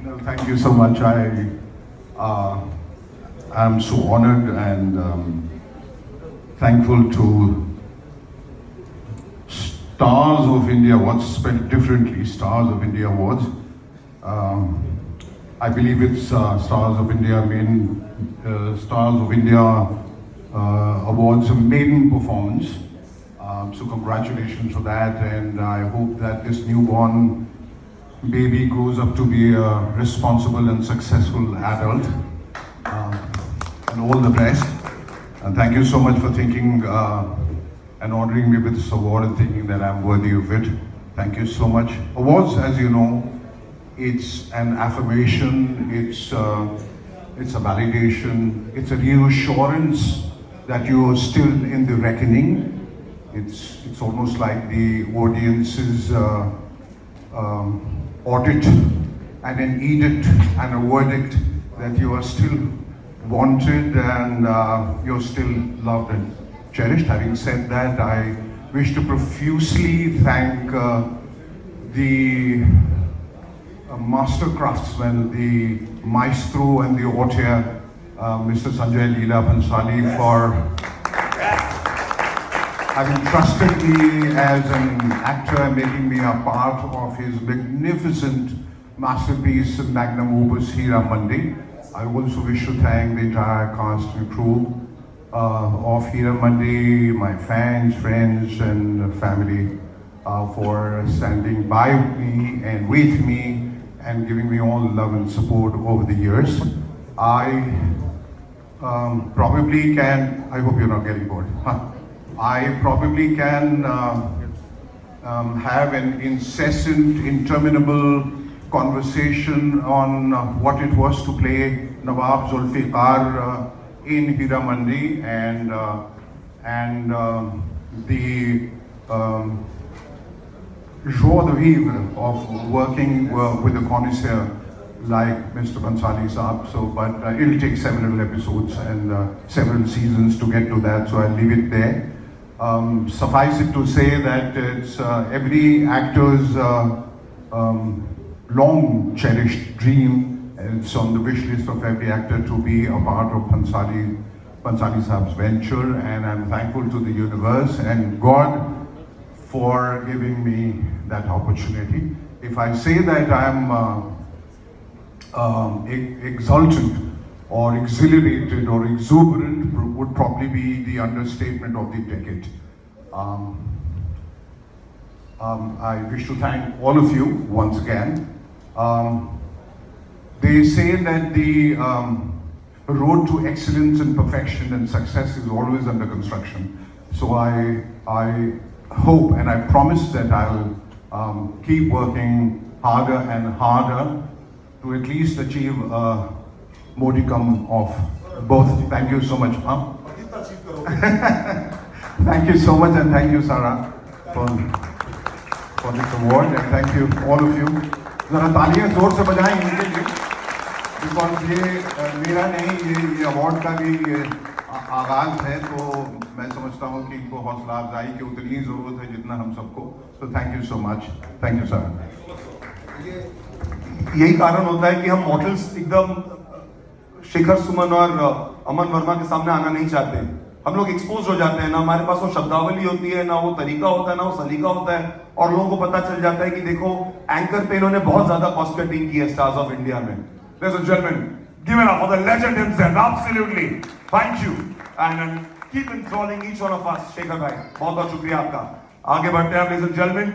No, thank you so much. I'm so honored and thankful to Stars of India Awards, spelled differently, Stars of India Awards. I believe it's Stars of India Stars of India Awards, a maiden performance. So congratulations for that, and I hope that this newborn baby grows up to be a responsible and successful adult. And all the best. And thank you so much for thinking and honoring me with this award and thinking that I'm worthy of it. Thank you so much. Awards, as you know, it's an affirmation, it's a validation, it's a reassurance that you are still in the reckoning. It's almost like the audience's audit and an edict and a verdict that you are still wanted and you're still loved and cherished. Having said that, I wish to profusely thank the master craftsman, the maestro and the auteur, Mr. Sanjay Leela Bhansali, for having trusted me as an actor and making me a part of his magnificent masterpiece, magnum opus, Heera Mandi. I also wish to thank the entire cast and crew of Heera Mandi, my fans, friends and family for standing by me and with me and giving me all love and support over the years. I probably can, I hope you're not getting bored. I probably can have an incessant, interminable conversation on what it was to play Nawab Zulfikar in Heera Mandi and the joie de vivre of working with a connoisseur like Mr. Bhansali Saab. So, but it'll take several episodes and several seasons to get to that, so I'll leave it there. Suffice it to say that it's every actor's long cherished dream. It's on the wish list of every actor to be a part of Bhansali Saab's venture, and I'm thankful to the universe and God for giving me that opportunity. If I say that I'm exultant or exhilarated or exuberant, would probably be the understatement of the decade. I wish to thank all of you once again. They say that the road to excellence and perfection and success is always under construction. So I hope and I promise that I'll keep working harder and harder to at least achieve a modicum of both. Thank you so much. Thank you so much, and thank you, Sarah, for this award, and thank you all of you. जरा तालियां जोर से बजाएं इनके लिए, because ये मेरा नहीं, ये अवार्ड का भी आगाज है, तो मैं समझता हूँ कि इनको हौसला अफजाई की उतनी ही जरूरत है जितना हम सबको. तो thank you so much. Thank you sir. यही कारण होता है कि हम मॉडल्स एकदम शिखर सुमन और अमन वर्मा के सामने आना नहीं चाहते. हम लोग एक्सपोज हो जाते हैं, ना हमारे पास वो शब्दावली होती है, ना वो तरीका होता है, ना वो सलीका होता है, और लोगों को पता चल जाता है कि देखो एंकर पे इन्होंने बहुत ज्यादा कॉस्ट कटिंग की है स्टार्स ऑफ इंडिया में. Ladies and gentlemen, give it up for the legend himself. Absolutely, thank you and keep enthralling each one of us. Shekhar भाई, बहुत बहुत शुक्रिया आपका. आगे बढ़ते हैं, ladies and gentlemen.